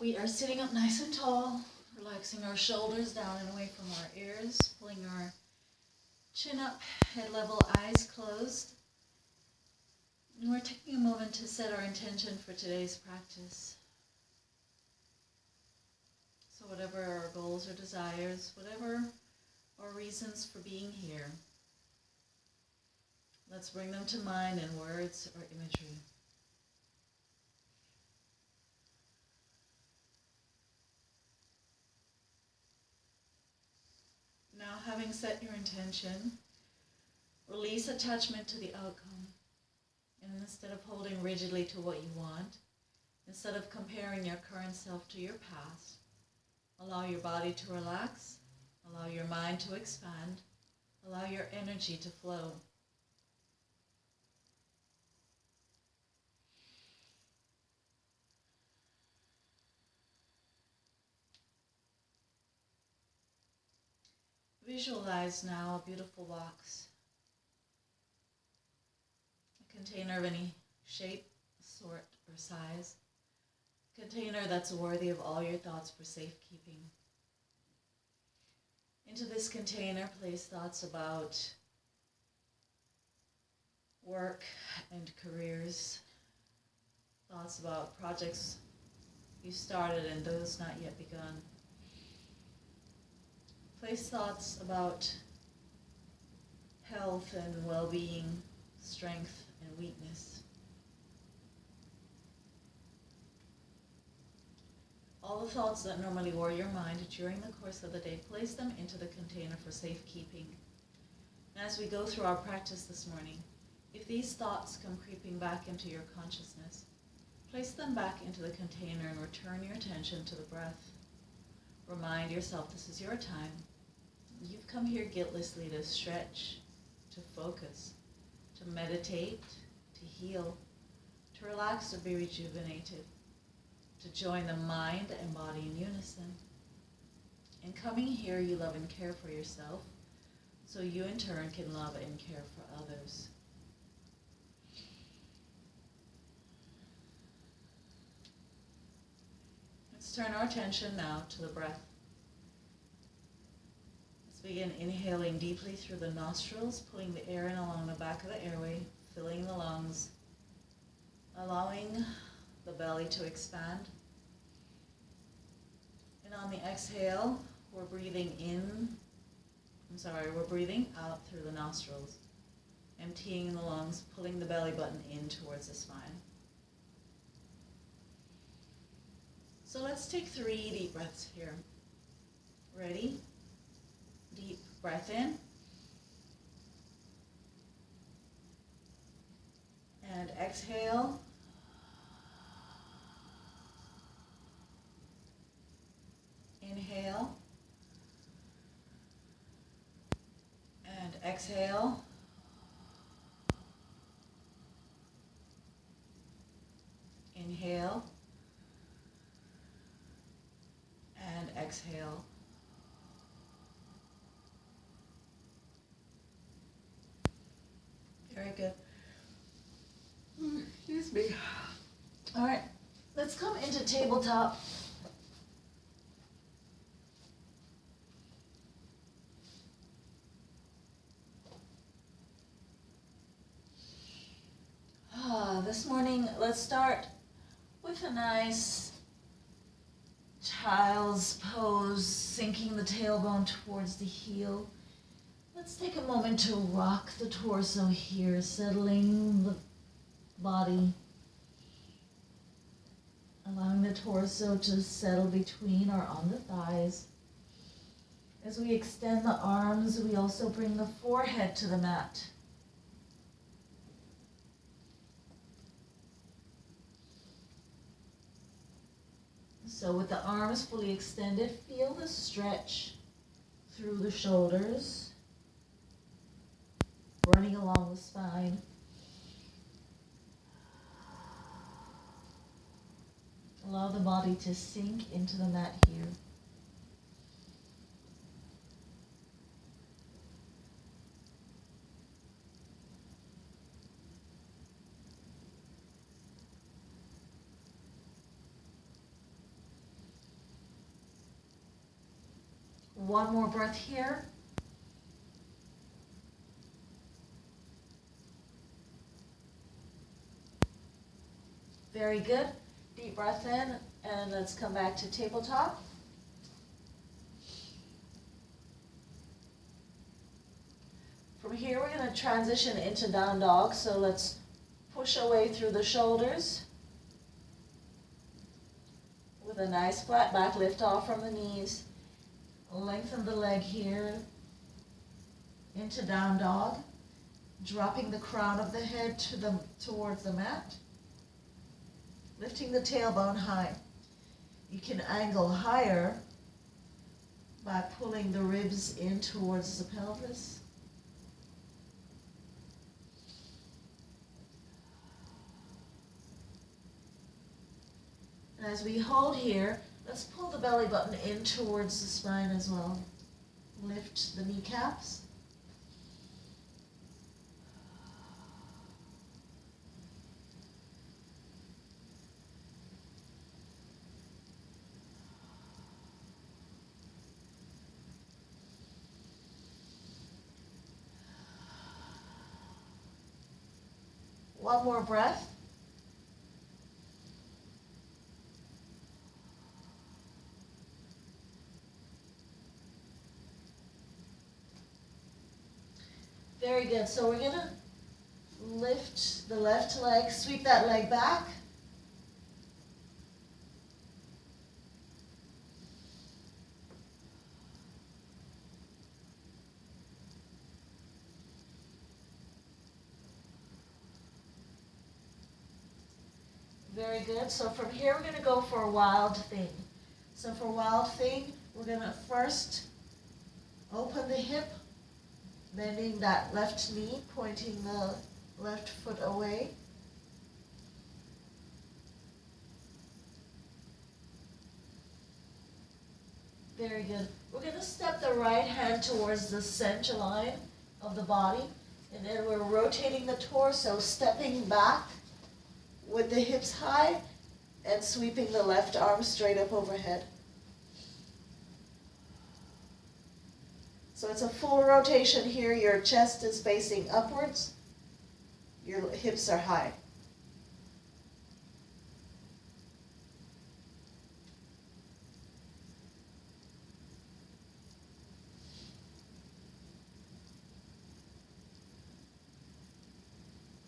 Feet are sitting up nice and tall, relaxing our shoulders down and away from our ears, pulling our chin up, head level, eyes closed. And we're taking a moment to set our intention for today's practice. So whatever our goals or desires, whatever our reasons for being here, let's bring them to mind in words or imagery. Now, having set your intention, release attachment to the outcome. And instead of holding rigidly to what you want, instead of comparing your current self to your past, allow your body to relax, allow your mind to expand, allow your energy to flow. Visualize now a beautiful box, a container of any shape, sort, or size, a container that's worthy of all your thoughts for safekeeping. Into this container, place thoughts about work and careers, thoughts about projects you started and those not yet begun. Place thoughts about health and well-being, strength and weakness. All the thoughts that normally worry your mind during the course of the day, place them into the container for safekeeping. And as we go through our practice this morning, if these thoughts come creeping back into your consciousness, place them back into the container and return your attention to the breath. Remind yourself this is your time. You've come here guiltlessly to stretch, to focus, to meditate, to heal, to relax, to be rejuvenated, to join the mind and body in unison. In coming here, you love and care for yourself, so you in turn can love and care for others. Let's turn our attention now to the breath. Begin inhaling deeply through the nostrils, pulling the air in along the back of the airway, filling the lungs, allowing the belly to expand. And on the exhale, we're breathing out through the nostrils, emptying the lungs, pulling the belly button in towards the spine. So let's take 3 deep breaths here. Ready? Deep breath in. And exhale. Inhale. And exhale. Inhale. And exhale. Very good. Excuse me. All right, let's come into tabletop. This morning, let's start with a nice child's pose, sinking the tailbone towards the heel. Let's take a moment to rock the torso here, settling the body, allowing the torso to settle between or on the thighs. As we extend the arms, we also bring the forehead to the mat. So with the arms fully extended, feel the stretch through the shoulders, running along the spine. Allow the body to sink into the mat here. One more breath here. Very good. Deep breath in, and let's come back to tabletop. From here, we're going to transition into down dog. So let's push away through the shoulders with a nice flat back. Lift off from the knees. Lengthen the leg here into down dog, dropping the crown of the head towards the mat, lifting the tailbone high. You can angle higher by pulling the ribs in towards the pelvis. And as we hold here, let's pull the belly button in towards the spine as well. Lift the kneecaps. One more breath. Very good. So we're going to lift the left leg, sweep that leg back. Very good. So from here, we're going to go for a wild thing. So for wild thing, we're going to first open the hip, bending that left knee, pointing the left foot away. Very good. We're going to step the right hand towards the center line of the body, and then we're rotating the torso, stepping back with the hips high and sweeping the left arm straight up overhead. So it's a full rotation here. Your chest is facing upwards. Your hips are high.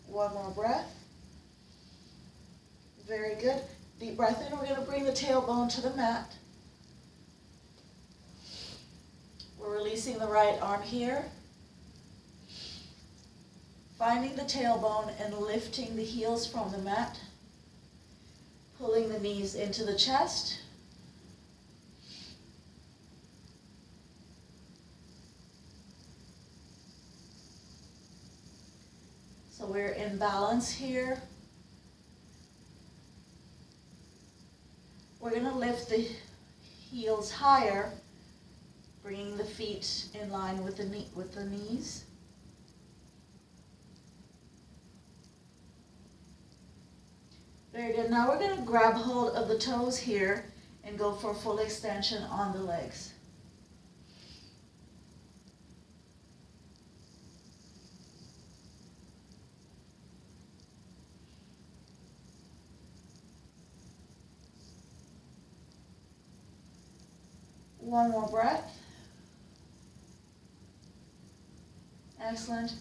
One more breath. Very good. Deep breath in. We're going to bring the tailbone to the mat. We're releasing the right arm here. Finding the tailbone and lifting the heels from the mat. Pulling the knees into the chest. So we're in balance here. We're going to lift the heels higher, bringing the feet in line with the knees. Very good. Now we're going to grab hold of the toes here and go for full extension on the legs. One more breath. Excellent.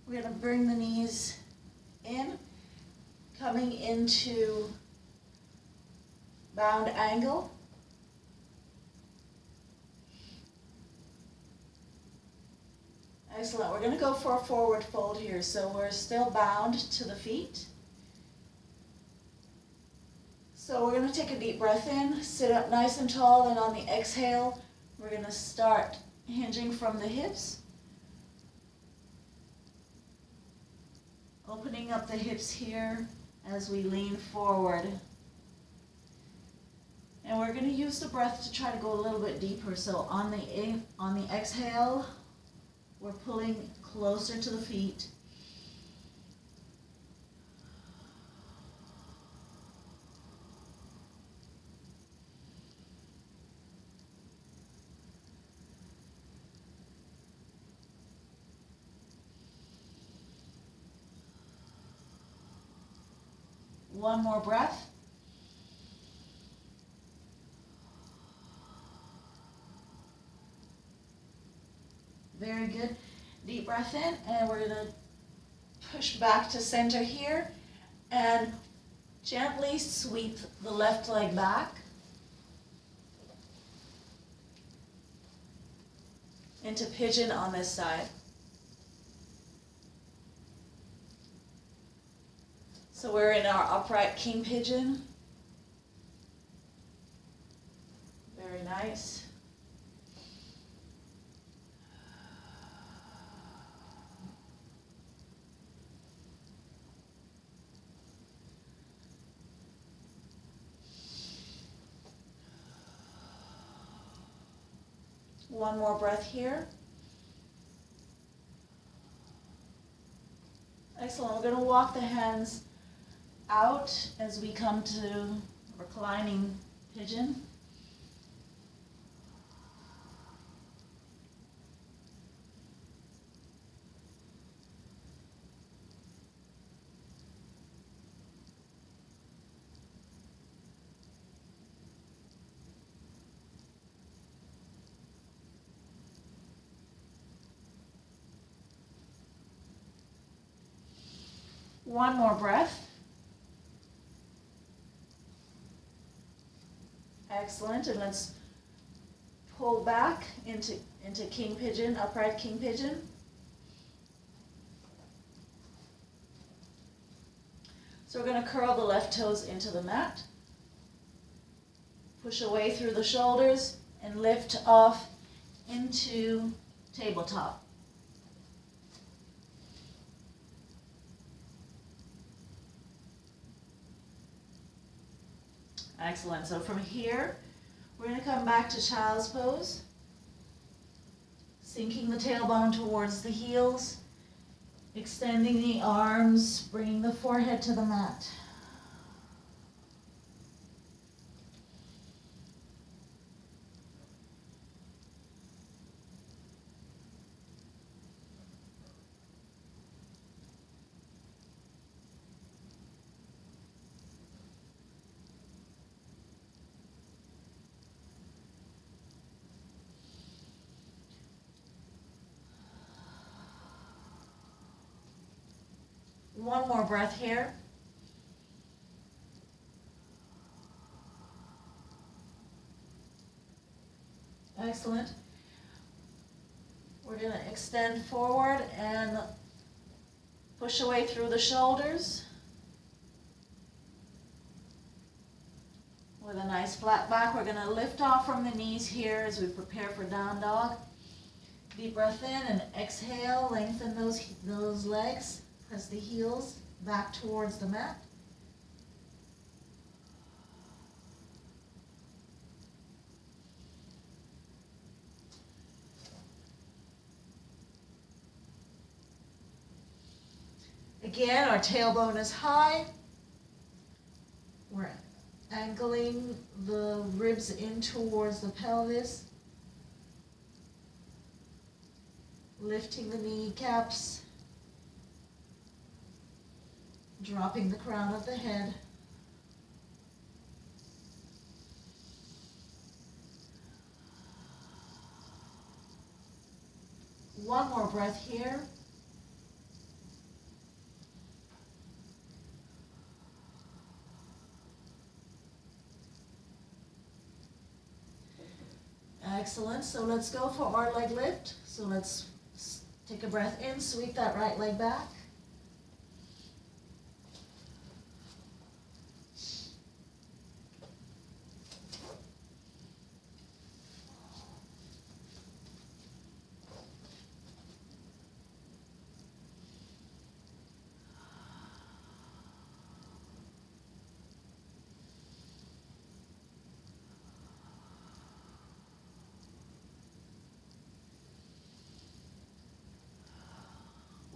We're going to bring the knees in, coming into bound angle. Excellent. We're going to go for a forward fold here. So we're still bound to the feet. So we're going to take a deep breath in, sit up nice and tall, and on the exhale, we're going to start hinging from the hips. Opening up the hips here as we lean forward. And we're going to use the breath to try to go a little bit deeper. So on the exhale, we're pulling closer to the feet. One more breath. Very good. Deep breath in, and we're going to push back to center here and gently sweep the left leg back into pigeon on this side. So we're in our upright king pigeon. Very nice. One more breath here. Excellent. We're going to walk the hands out as we come to reclining pigeon. One more breath. Excellent. And let's pull back into king pigeon, upright king pigeon. So we're going to curl the left toes into the mat. Push away through the shoulders and lift off into tabletop. Excellent. So from here, we're going to come back to child's pose, sinking the tailbone towards the heels, extending the arms, bringing the forehead to the mat. One more breath here. Excellent. We're going to extend forward and push away through the shoulders with a nice flat back. We're going to lift off from the knees here as we prepare for down dog. Deep breath in and exhale, lengthen those legs. Press the heels back towards the mat. Again, our tailbone is high. We're angling the ribs in towards the pelvis. Lifting the kneecaps. Dropping the crown of the head. One more breath here. Excellent. So let's go for our leg lift. So let's take a breath in, sweep that right leg back.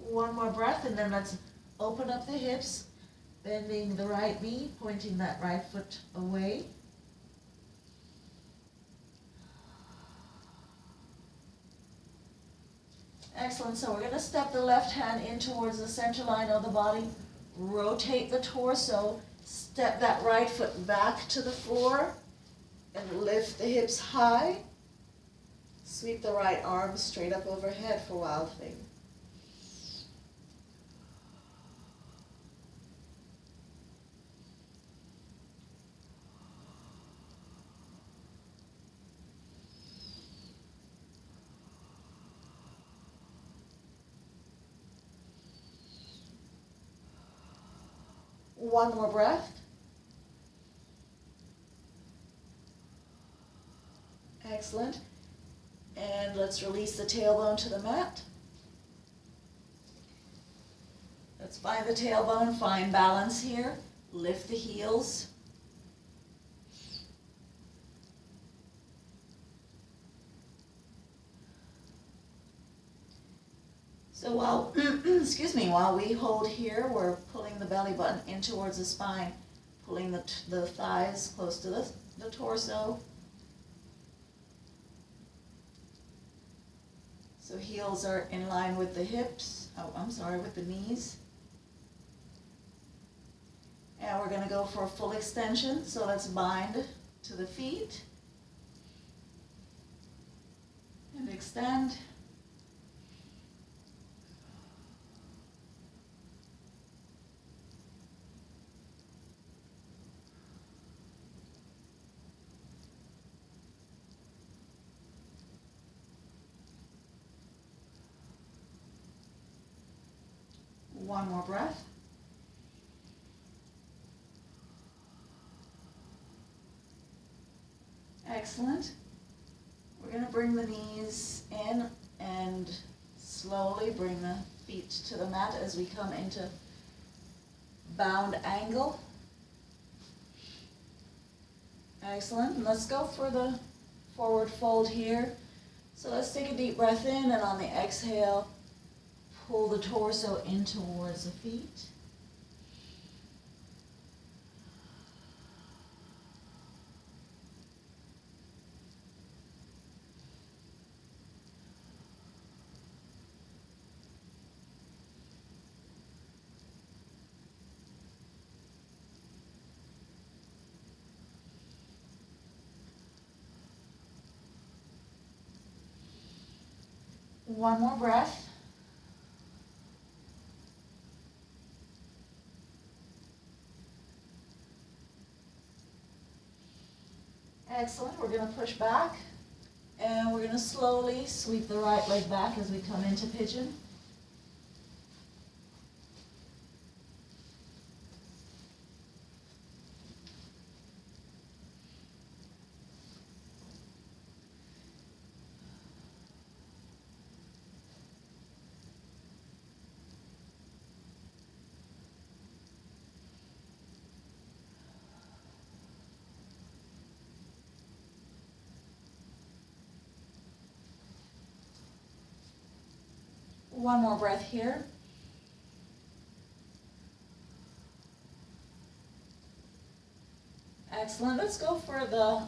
One more breath, and then let's open up the hips, bending the right knee, pointing that right foot away. Excellent. So we're going to step the left hand in towards the center line of the body, rotate the torso, step that right foot back to the floor, and lift the hips high. Sweep the right arm straight up overhead for Wild Thing. One more breath. Excellent. And let's release the tailbone to the mat. Let's find the tailbone, find balance here. Lift the heels. So while, excuse me, while we hold here, we're pulling the belly button in towards the spine, pulling the thighs close to the torso. So heels are in line with the hips, with the knees. And we're going to go for a full extension, so let's bind to the feet. And extend. One more breath. Excellent. We're going to bring the knees in and slowly bring the feet to the mat as we come into bound angle. Excellent. And let's go for the forward fold here. So let's take a deep breath in, and on the exhale, pull the torso in towards the feet. One more breath. Excellent. We're going to push back, and we're going to slowly sweep the right leg back as we come into pigeon. One more breath here. Excellent. Let's go for the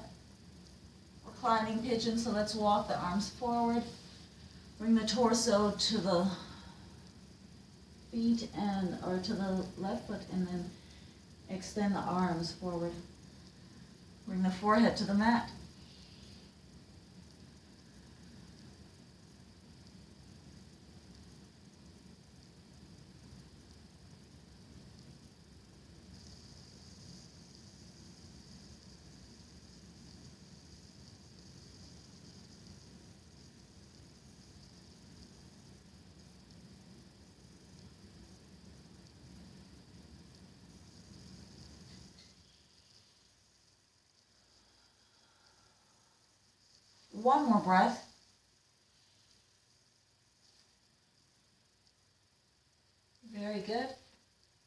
reclining pigeon. So let's walk the arms forward. Bring the torso to the feet or to the left foot, and then extend the arms forward. Bring the forehead to the mat. One more breath. Very good.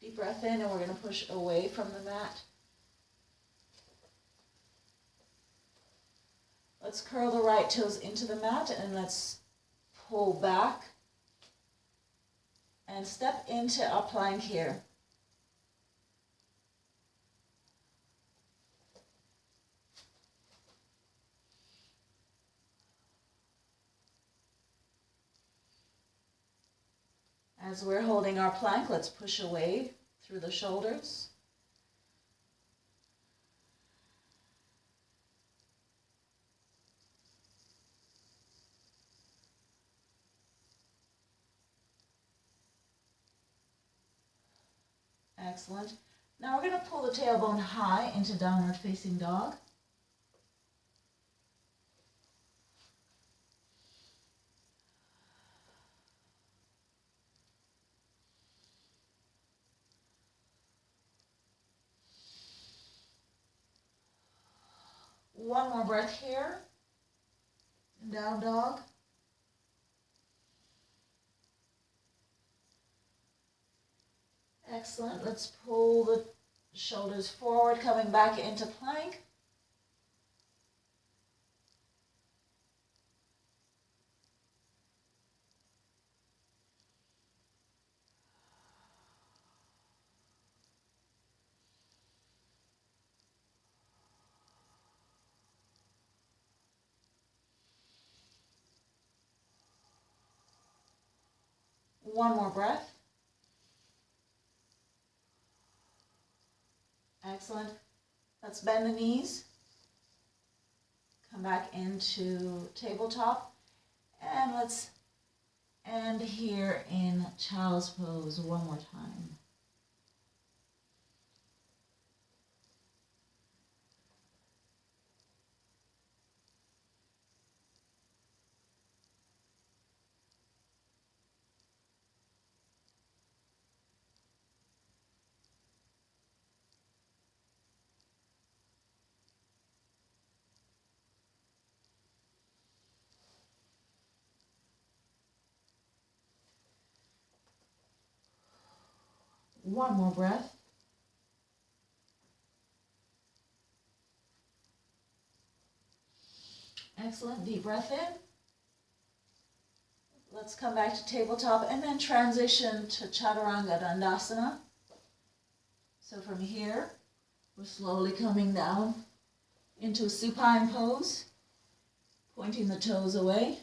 Deep breath in, and we're going to push away from the mat. Let's curl the right toes into the mat, and let's pull back and step into our plank here. As we're holding our plank, let's push away through the shoulders. Excellent. Now we're going to pull the tailbone high into downward facing dog. One more breath here. Down dog. Excellent. Let's pull the shoulders forward, coming back into plank. One more breath. Excellent. Let's bend the knees. Come back into tabletop. And let's end here in child's pose one more time. One more breath. Excellent. Deep breath in. Let's come back to tabletop and then transition to Chaturanga Dandasana. So from here, we're slowly coming down into a supine pose, pointing the toes away.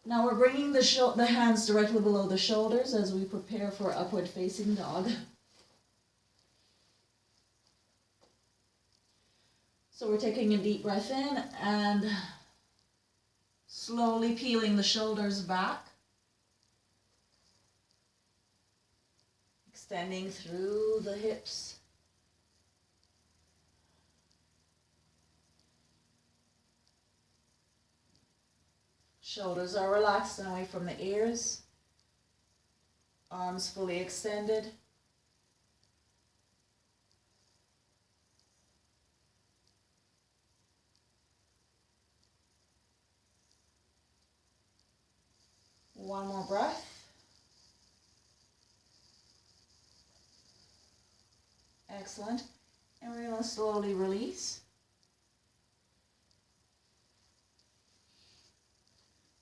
Now we're bringing the hands directly below the shoulders as we prepare for upward facing dog. So we're taking a deep breath in and slowly peeling the shoulders back, extending through the hips. Shoulders are relaxed and away from the ears. Arms fully extended. One more breath. Excellent. And we're going to slowly release.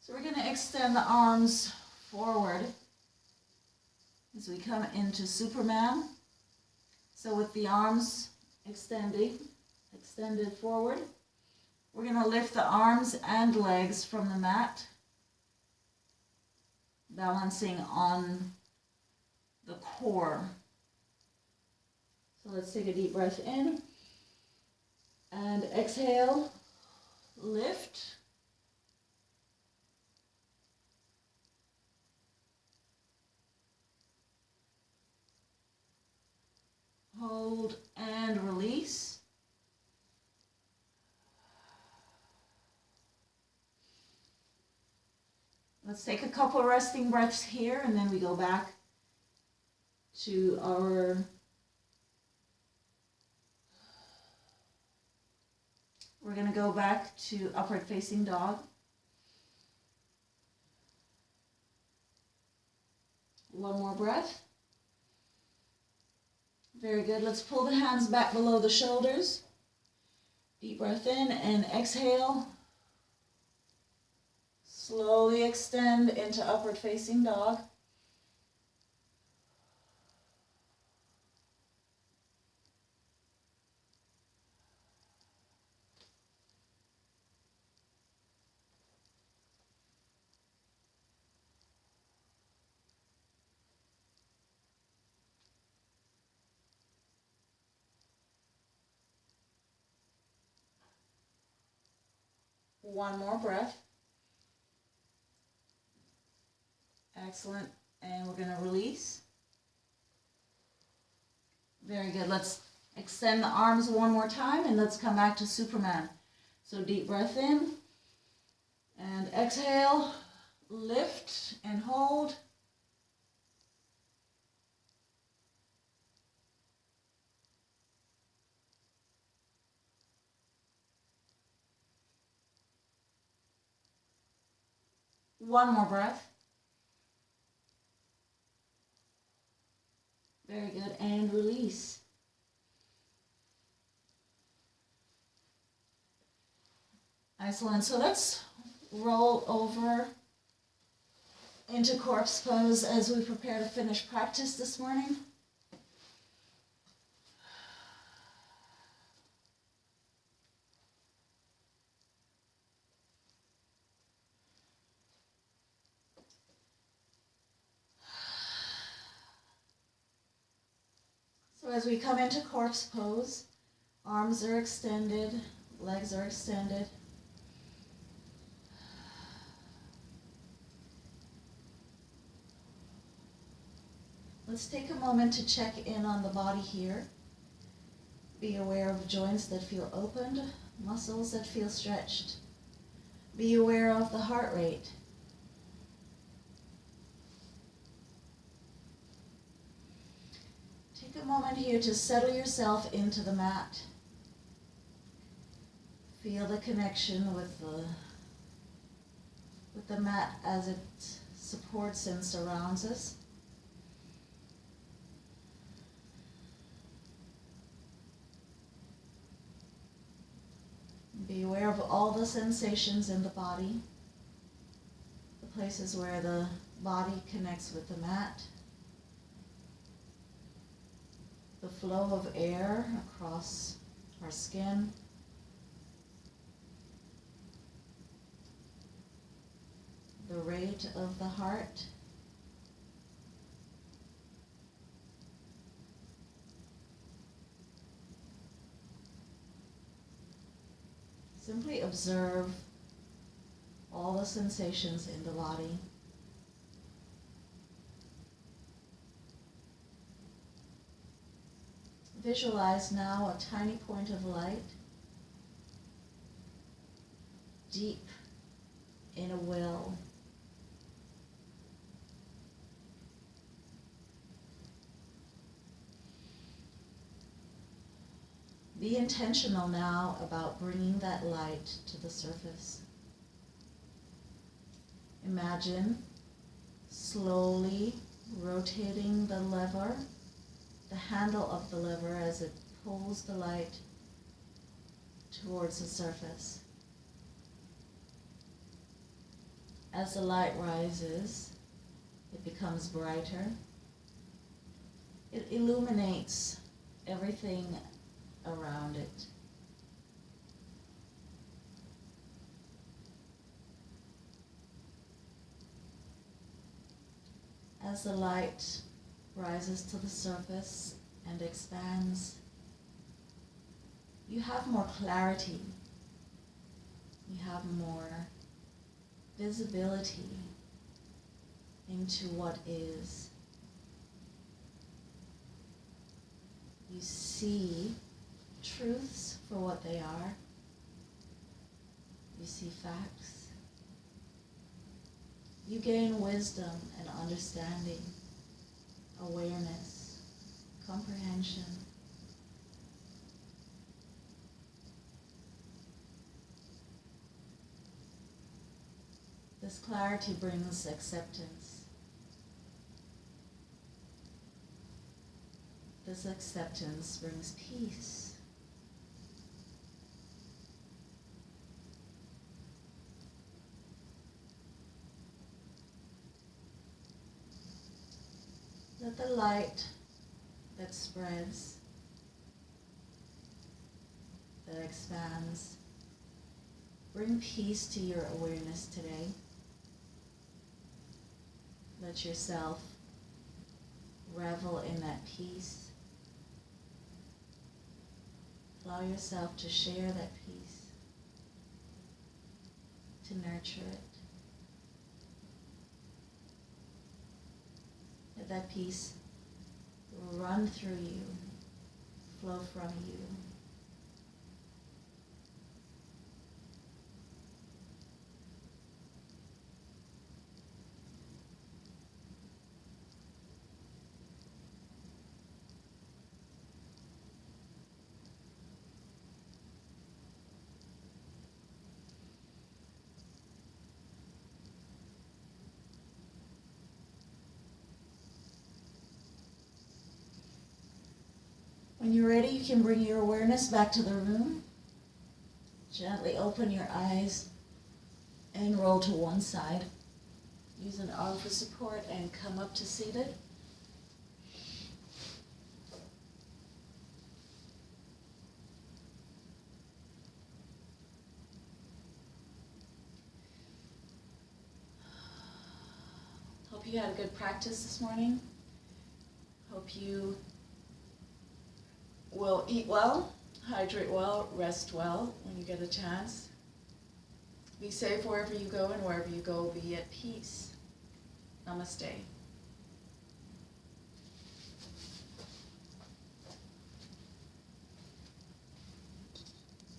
So we're going to extend the arms forward as we come into Superman. So with the arms extended forward, we're going to lift the arms and legs from the mat, balancing on the core. So let's take a deep breath in and exhale, lift. Hold and release. Let's take a couple resting breaths here and then we go back to we're going to go back to upward facing dog. One more breath. Very good. Let's pull the hands back below the shoulders. Deep breath in and exhale. Slowly extend into upward facing dog. One more breath. Excellent. And we're going to release. Very good. Let's extend the arms one more time and let's come back to Superman. So deep breath in and exhale, lift and hold. One more breath. Very good. And release. Excellent. So let's roll over into corpse pose as we prepare to finish practice this morning. So as we come into corpse pose, arms are extended, legs are extended. Let's take a moment to check in on the body here. Be aware of joints that feel opened, muscles that feel stretched. Be aware of the heart rate. Take a moment here to settle yourself into the mat. Feel the connection with the mat as it supports and surrounds us. Be aware of all the sensations in the body, the places where the body connects with the mat, the flow of air across our skin, the rate of the heart, simply observe all the sensations in the body. Visualize now a tiny point of light deep in a well. Be intentional now about bringing that light to the surface. Imagine slowly rotating the lever, the handle of the lever as it pulls the light towards the surface. As the light rises, it becomes brighter. It illuminates everything around it. As the light rises to the surface and expands, you have more clarity. You have more visibility into what is. You see truths for what they are. You see facts. You gain wisdom and understanding, awareness, comprehension. This clarity brings acceptance. This acceptance brings peace. Let the light that spreads, that expands, bring peace to your awareness today. Let yourself revel in that peace. Allow yourself to share that peace. to nurture it. Let that peace run through you, flow from you. When you're ready, you can bring your awareness back to the room. Gently open your eyes and roll to one side. Use an arm for support and come up to seated. Hope you had a good practice this morning. Hope you will eat well, hydrate well, rest well when you get a chance. Be safe wherever you go, and wherever you go, be at peace. Namaste.